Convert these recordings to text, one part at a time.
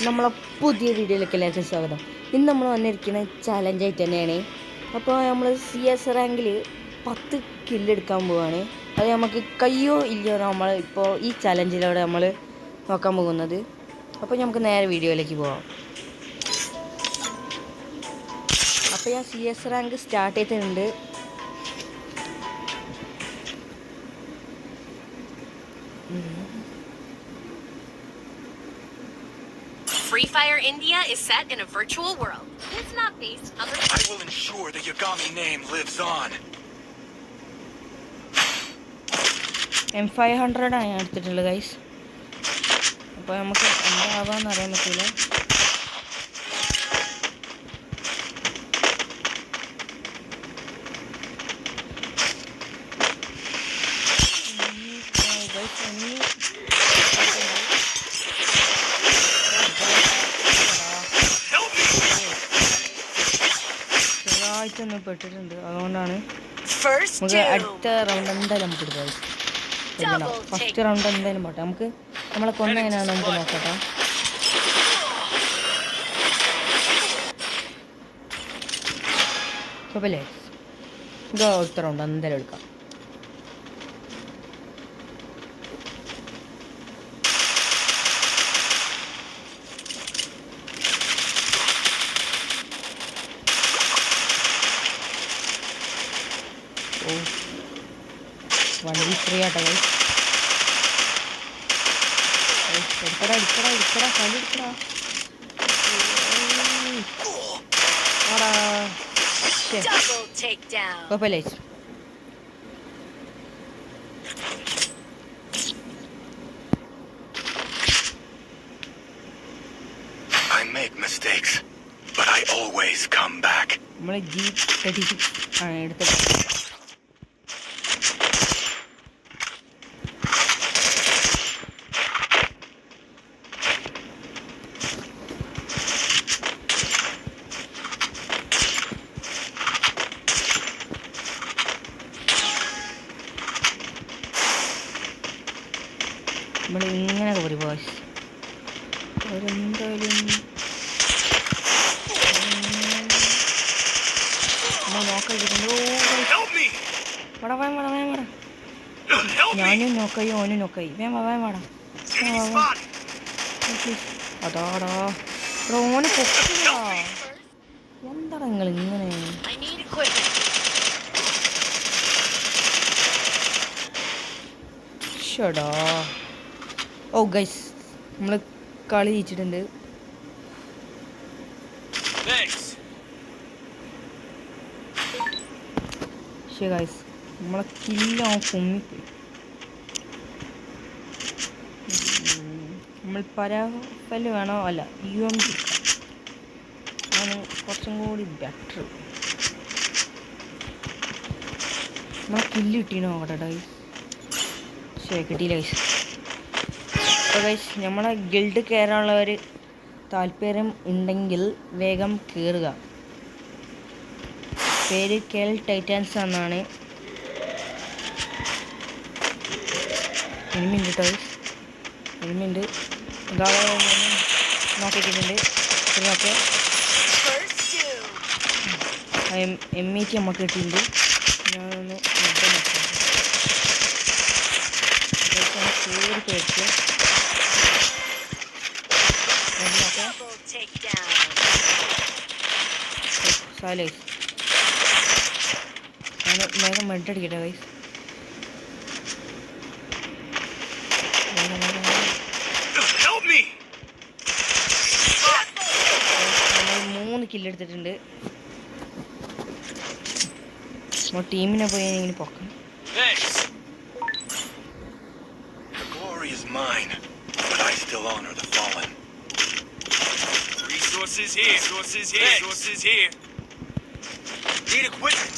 നമ്മളെ പുതിയ വീഡിയോയിലേക്ക് എല്ലാവർക്കും സ്വാഗതം. ഇന്ന് നമ്മൾ വന്നിരിക്കുന്നത് ചലഞ്ചായിട്ട് തന്നെയാണ്. അപ്പോൾ നമ്മൾ CS റാങ്കിൽ 10 കില്ലെടുക്കാൻ പോവുകയാണ്. അത് നമുക്ക് കയ്യോ ഇല്ലയോ നമ്മൾ ഇപ്പോൾ ഈ ചലഞ്ചിലൂടെ നമ്മൾ നോക്കാൻ പോകുന്നത്. അപ്പോൾ നമുക്ക് നേരെ വീഡിയോയിലേക്ക് പോകാം. അപ്പോൾ ഞാൻ CS റാങ്ക് സ്റ്റാർട്ട് ചെയ്തിട്ടുണ്ട്. Free Fire India is set in a virtual world. It's not based on the... I will ensure the Yagami name lives on. M500 ആണ് ഞാൻ എടുത്തിട്ടുള്ളത് ഗൈസ്. അപ്പോൾ നമുക്ക് എന്താവാന്ന് അറിയാൻ പറ്റില്ല. ചെറുതായിട്ടൊന്ന് പെട്ടിട്ടുണ്ട്, അതുകൊണ്ടാണ് നമുക്ക് അടുത്ത റൗണ്ട് എന്തായാലും നമുക്ക് എടുക്കാം. ഫസ്റ്റ് റൗണ്ട് എന്തായാലും പോട്ടെ, നമുക്ക് നമ്മളെ കൊന്നതിനാണ് നമുക്ക് നോക്കട്ടെ. കുഴപ്പമില്ലേ, ഇത് അടുത്ത റൗണ്ട് എന്തായാലും എടുക്കാം. വണ്ടി ഫ്രീ ആട്ടോ ഗൈസ്. എടുക്കടാ എടുക്കടാ എടുക്കടാ കളി എടുക്കടാ. കുഴപ്പമില്ലേ. I make mistakes, but I always come back. നമ്മളെ G36 ആണ് എടുത്തത്. നമ്മൾ ഇങ്ങനെ പോയി ബോയ്സ്, എന്തായാലും ഞാനും നോക്കായി ഓനും നോക്കായി. വേം വാടാ അതാടാ ഓന് പൊക്കില്ല. എന്താടാ നിങ്ങൾ ഇങ്ങനെ? ഷടാ. ഓ ഗൈസ്, നമ്മൾ കളി ജയിച്ചിട്ടുണ്ട്. പക്ഷേ ഗൈസ് നമ്മളെ കില്ലാവും കുമ്മിപ്പോയി. നമ്മൾ പരാഫല് വേണോ അല്ല UMG ആണ് കുറച്ചും കൂടി ബെറ്റർ. നമ്മളെ കില്ല് കിട്ടീനോ നോക്കട്ടെ ഗൈസ്. പക്ഷേ കിട്ടിയില്ല ഗൈസ്. അപ്പോൾ ഗൈസ് നമ്മളെ ഗിൽഡ് കയറാനുള്ളവർ താല്പര്യം ഉണ്ടെങ്കിൽ വേഗം കയറുക. പേര് KL ടൈറ്റാൻസ് എന്നാണ്. എനിമിണ്ട് കേട്ടോ, എനിമിണ്ട് നോക്കിയിട്ടുണ്ട്. ഓക്കെ M80 നമുക്ക് കിട്ടിയിട്ടുണ്ട്. ഞാനൊന്ന് പേര് പേടിച്ച് സാലൈസ് വേഗം മെഡടിക്കട്ടെ ഗൈസ്. നമ്മൾ 3 കില്ലെടുത്തിട്ടുണ്ട്. നമ്മൾ ടീമിനെ പോയി ഇങ്ങനെ പൊക്കണം. The glory is mine, but I still honor the fallen. Resources here. Resources here. Resources here. Need equipment.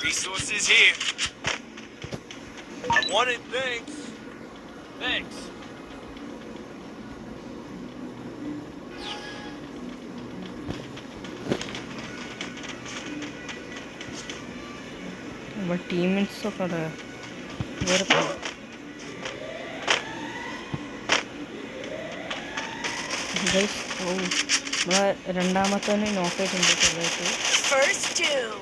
Resources here. I wanted things. Thanks. നമ്മുടെ ടീംമേറ്റ്സൊക്കെ വേറെ ഗൈസ് ഓ നമ്മളെ രണ്ടാമത്തവന് നോക്കായിട്ടുണ്ട് ചെറുതായിട്ട്. First doom.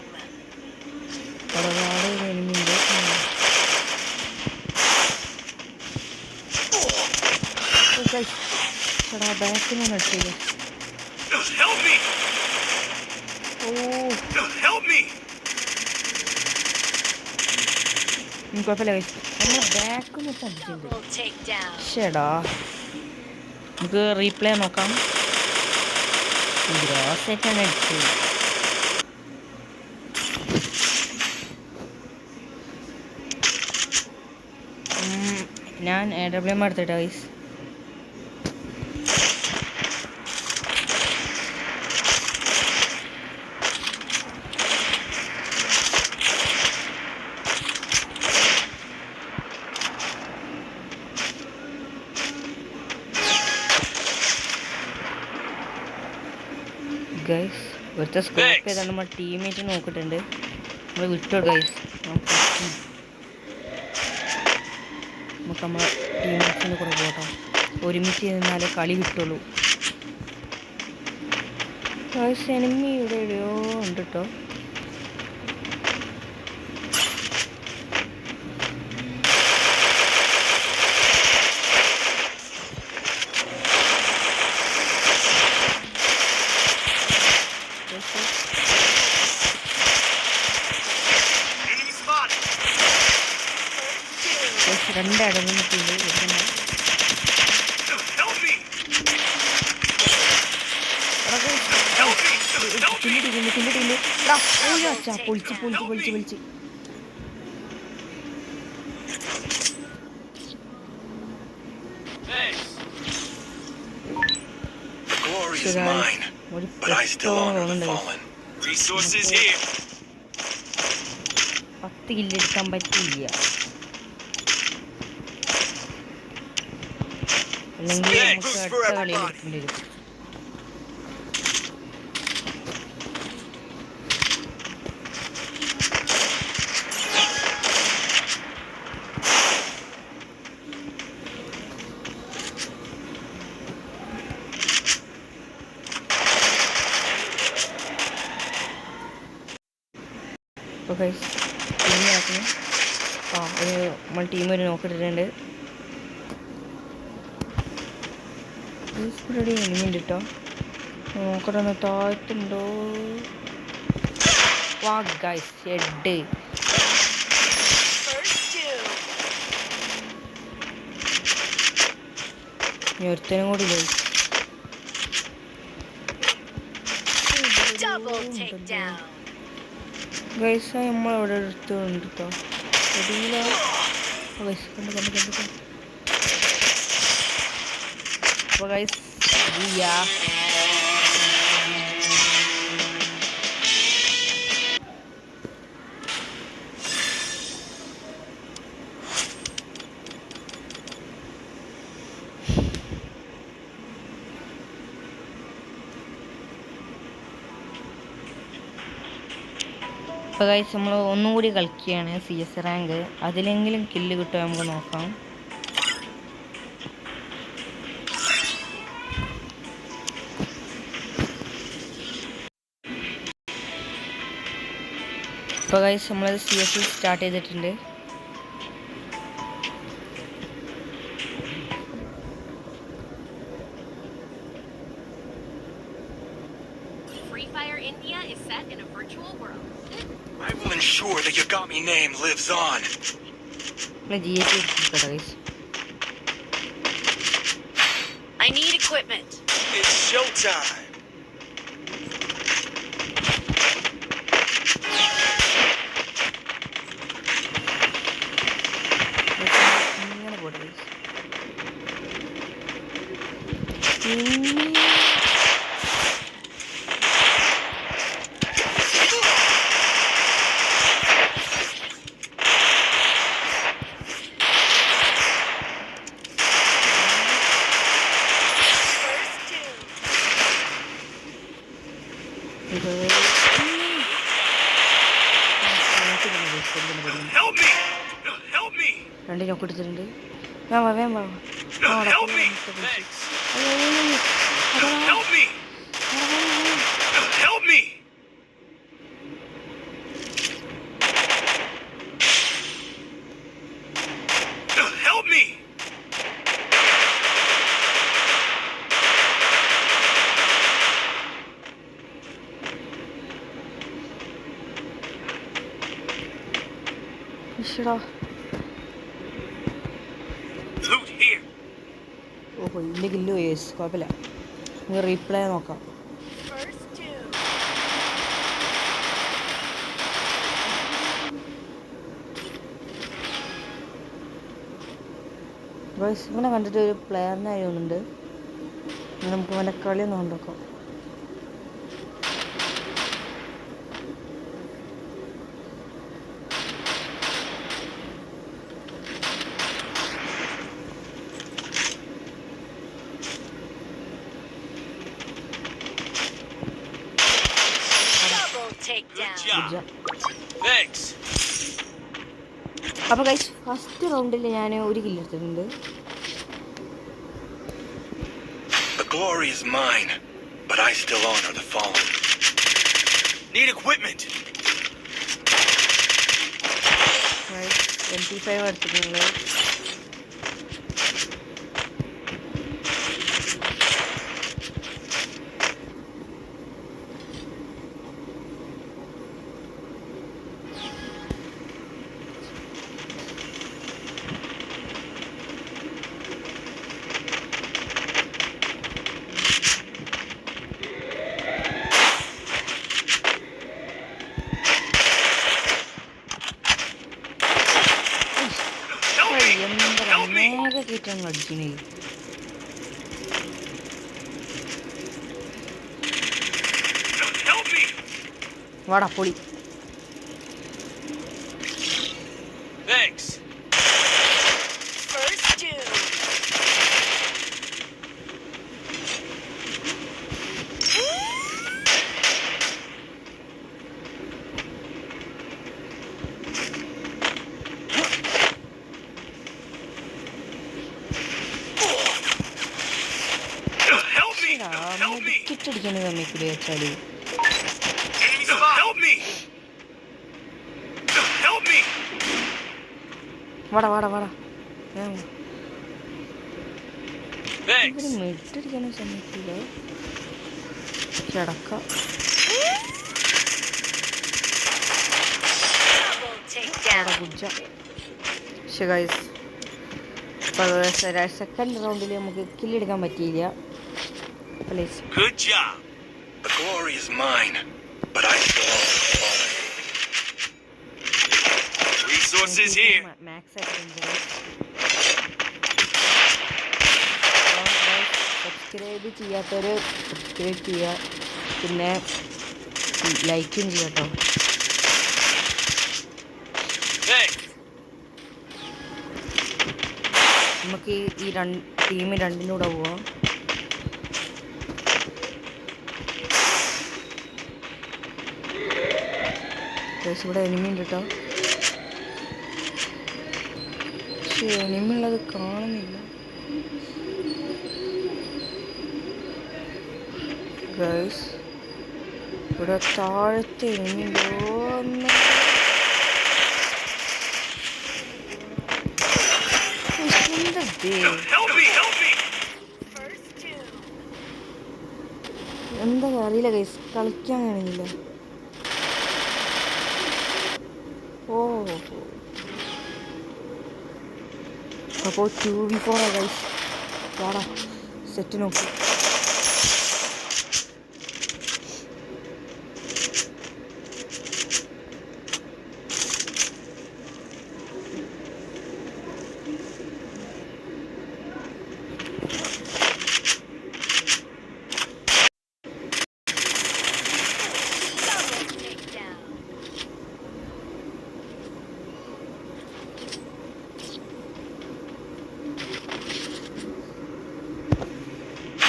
ഒരുപാട് എനിമിയുണ്ട്. ചേട്ടാ ബാക്കിൽ നിന്ന് അടിച്ചത്. Help me! ഓ Help me! കുഴപ്പമില്ല ഗൈസ്, നമ്മൾ ബാക്കിൽ നിന്ന് അടിച്ചിട്ടുണ്ട്. Double takedown. ചേടാ നമുക്ക് റീപ്ലേ നോക്കാം. ഗ്രോസായിട്ടാണ് അടിച്ചത്. ഞാൻ AWM എടുത്തിട്ടാ ഗൈസ്. ഗൈസ് ഒരുത്ത സ്കോപ്പ് ചെയ്താണ് നമ്മൾ ടീമേറ്റ് നോക്കിയിട്ടുണ്ട്. നമ്മൾ വിട്ടോ ഗൈസ്. നമുക്ക് നമ്മൾ ടീമേറ്റ്സിൻ്റെ കൂടെ പോകട്ടോ. ഒരുമിച്ച് നിന്നാലേ കളി കിട്ടുള്ളൂ. ഗൈസ് എനിമി ഇവിടെ എവിടെയോ ഉണ്ട് കേട്ടോ. Enemy spotted! രണ്ട് അടങ്ങിയിട്ടുണ്ട്. Help me! Help me! Help me! പൊളിച്ച് Thanks. The glory is Should I- mine, ഒരു but I still honor the petrol fallen. Resources here. 10 kill എടുക്കാൻ പറ്റില്ല. അല്ലെങ്കിൽ നമുക്ക് അടുത്ത കളിയിൽ എടുക്കേണ്ടി വരും. അപ്പോൾ ഗൈസ് ടീം ആക്കുന്നു. നമ്മൾ ടീം ഒരു നോക്കിയിട്ടുണ്ട്. ഇവിടെ എനിമിയുണ്ട് കേട്ടോ. നോക്കട്ടെ ഒന്ന് താഴ്ത്തുണ്ടോ. വാ ഗൈസ് ഹെഡ്. First doom. ഇനി ഒരുത്തനും കൂടി ഇല്ലേ. Double takedown. ഗൈസ് നമ്മളവിടെ എടുത്തുണ്ട് കേട്ടോ. എടിയില്ല ഗൈസ് കണ്ടു. അപ്പോൾ ഗൈസ് അപ്പോൾ ഗൈസ് നമ്മൾ ഒന്നും കൂടി കളിക്കുകയാണ് CS റാങ്ക്. അതിലെങ്കിലും കില്ല് കിട്ടുമോ നമുക്ക് നോക്കാം. ഇപ്പോൾ ഗൈസ് നമ്മളത് CS സ്റ്റാർട്ട് ചെയ്തിട്ടുണ്ട്. Free Fire India is set in a virtual world. I will ensure the Yagami name lives on. നമ്മൾ GH എടുത്തിട്ടോ guys. I need equipment. It's showtime. ഇങ്ങനെ പോട്ടെ guys. Help me! Help me! രണ്ട് ചോക്ക് എടുത്തിട്ടുണ്ട്. വേഗം വാ. Help me! Thanks. Help me! Help me! Help me! ഈശ്വടാ. Loot here. ഓഹോ ഇല്ല കില്ലോ യേസ് കുഴപ്പമില്ല. നമുക്ക് റീപ്ലേ നോക്കാം. ഗൈസ് ഇവനെ കണ്ടിട്ട് ഒരു പ്ലെയറിനെ ആയിരുന്നുണ്ട്. നമുക്ക് അവൻ്റെ കളി ഒന്ന് കണ്ടോക്കാം. Double takedown. Good job. Thanks. അപ്പോൾ ഗൈസ് ഫസ്റ്റ് റൗണ്ടിൽ ഞാൻ ഒരു കില്ല് എടുത്തിട്ടുണ്ട്. The glory is mine, but I still honor the fallen. Need equipment. Guys MP5 എടുത്തിട്ടുണ്ട്. എന്താ കീറ്റാണ് അടിക്കണേ. Help me. വാടാ പൊളി. Thanks. First two. Help me. Help me. കിറ്റടിക്കണ സമയത്ത് വെച്ചാല് Enemy spot. Help me. Help me. വാടാ വാടാ വാടാ. Thanks. ഇവര് മെട്ടടിക്കണ സമയത്തില്ല ചടക്ക. Double takedown. കുജ. പക്ഷേ ഗൈസ് സെക്കൻഡ് റൗണ്ടിൽ നമുക്ക് കില്ലെടുക്കാൻ പറ്റിയില്ല. Please. Good job. The glory is mine, but I still honor the fallen. Resources here. Marks ആയിട്ടുണ്ട്. സബ്സ്ക്രൈബ് ചെയ്യാത്തവർ സബ്സ്ക്രൈബ് ചെയ്യുക, പിന്നെ ലൈക്കും ചെയ്യാട്ടോ. Thanks. നമുക്ക് ഈ ടീം രണ്ടിനൂടെ പോവാം. ഇവിടെ എനിമി ഉണ്ട് കേട്ടോ. പക്ഷേ എനിമി ഉള്ളത് കാണുന്നില്ല. ഗൈസ് ഇവിടെ താഴത്തെ എനിമി ഉണ്ടോ? Help me. Help me. എന്താ അറിയില്ല ഗൈസ്, കളിക്കാൻ കഴിയില്ല. ഓ അപ്പോൾ 2v4 ഗൈസ്. വാടാ സെറ്റ് നോക്കി.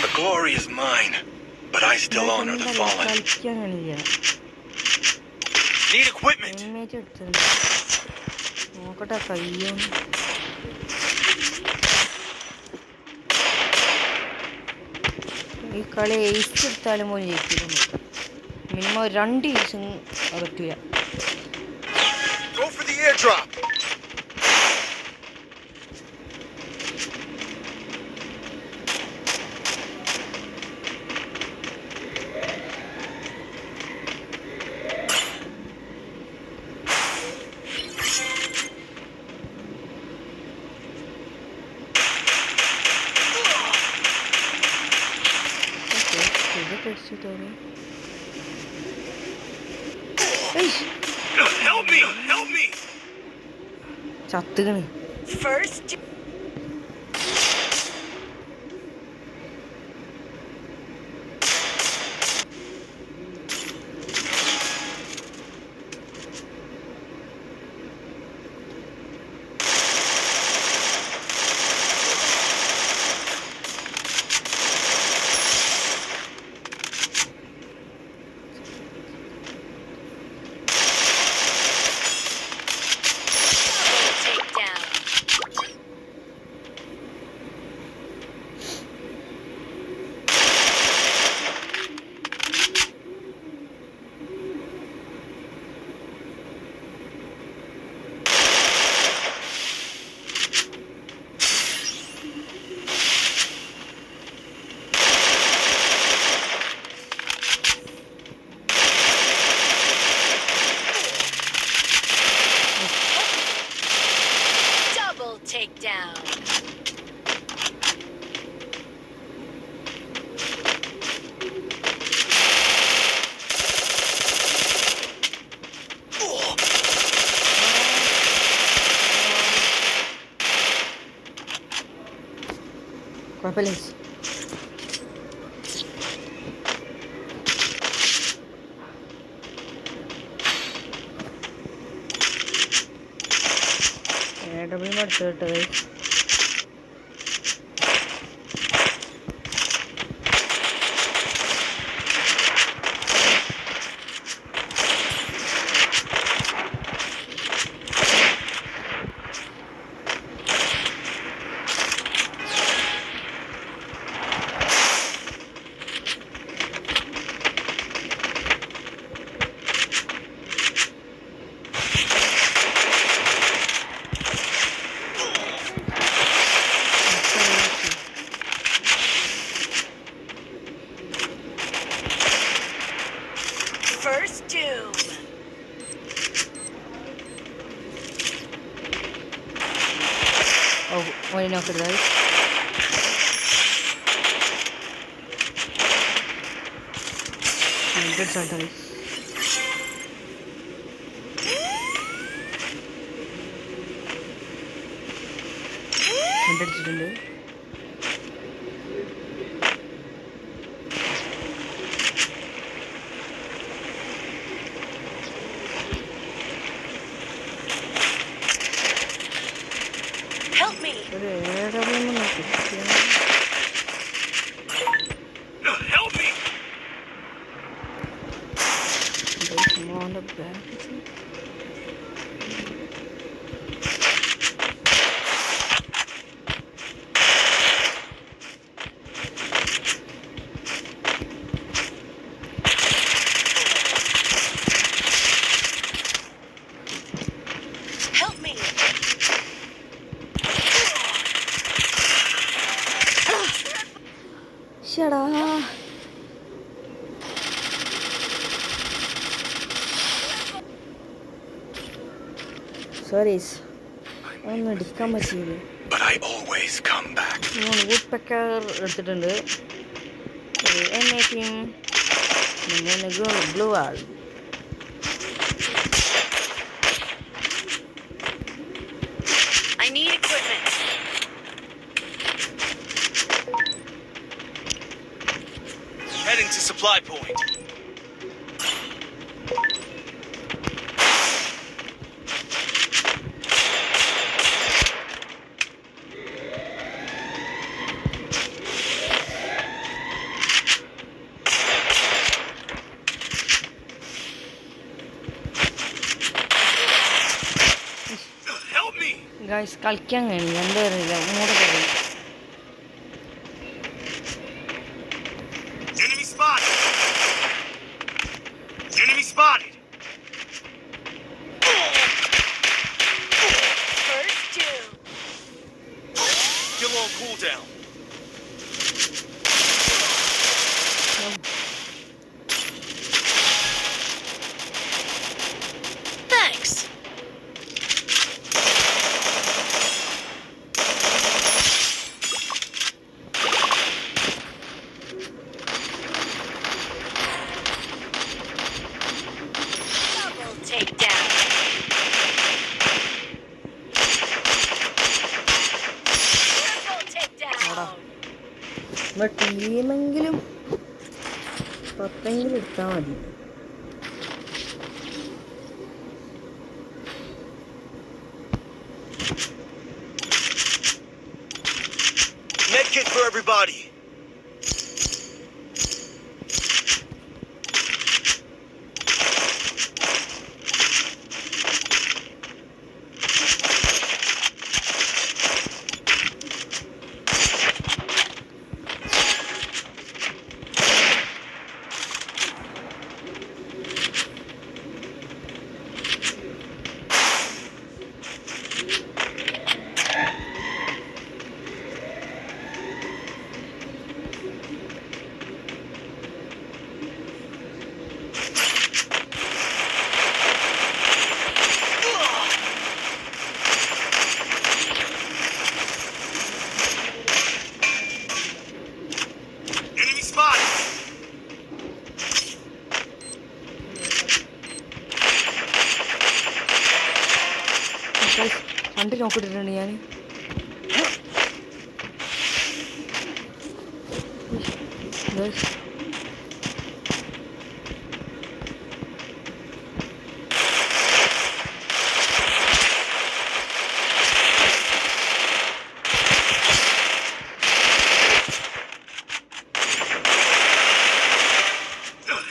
The glory is mine, but I still honor the fallen. കളിക്കാൻ കഴിയില്ല. Need equipment. ഇമേജ് എടുത്തിട്ടുണ്ട്. നോക്കട്ടെ കയ്യൊന്ന്. ഈ കളി ഏസ് എടുത്താലും പോലും ജയിക്കില്ല. മിനിമം 2 ഏസും പറ്റില്ല. Go for the airdrop. Help me! Help me! ചത്തുകണ്. First, takedown. Double takedown. കുഴപ്പമില്ല. അടുത്ത് കേട്ടത്. First doom. Oh, why not for those? Good sometimes. കണ്ടടിച്ചിട്ടുണ്ട്. Help me. ഒരു ഏഴ് നോക്കി. Help me! On the back. Help me. Shut up. Sorry. ഒന്നും എടുക്കാൻ പറ്റിയില്ല. But I always come back. ഞാൻ വുഡ് പെക്കർ എടുത്തിട്ടുണ്ട്. എന്നേക്കും blue all. I need equipment. Heading to supply point. Help me! Guys കളിക്കാൻ കഴിയില്ല. എന്താ അറിയില്ല. മൂടെ പറയും. നമ്മുടെ ടീമെങ്കിലും 10 എടുത്താൽ മതി. Medkit for everybody. Enemy spotted. കണ്ട് നോക്കിയിട്ടുണ്ട് ഞാൻ.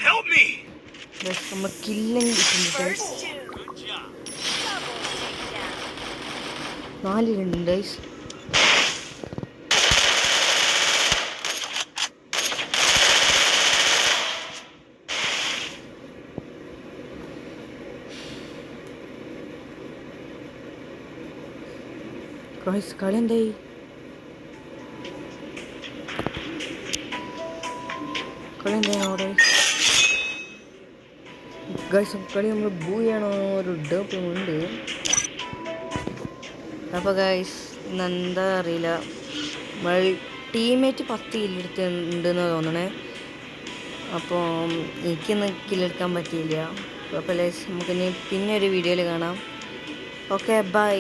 Help me. നമ്മൾ കില്ലും കിട്ടുന്നുണ്ട്. First two. Good job. Double takedown. 4 കില്ലുണ്ട് ഗൈസ്. ഗൈസ് കളി എന്തായി? കളി എന്തായി അവിടെ ഗൈസ്? കളി നമ്മൾ ബൂയാണോ ഒരു ഡേപ്പുണ്ട്. അപ്പോൾ ഗൈസ് ഇന്നെന്താ അറിയില്ല, നമ്മൾ ടീമേറ്റ് 10 കില്ലെടുത്തുണ്ടെന്ന് തോന്നണേ. അപ്പോൾ എനിക്കിന്ന് കില്ലെടുക്കാൻ പറ്റിയില്ല. അപ്പോൾ ഗൈസ് നമുക്കിനി പിന്നെ ഒരു വീഡിയോയിൽ കാണാം. Okay bye.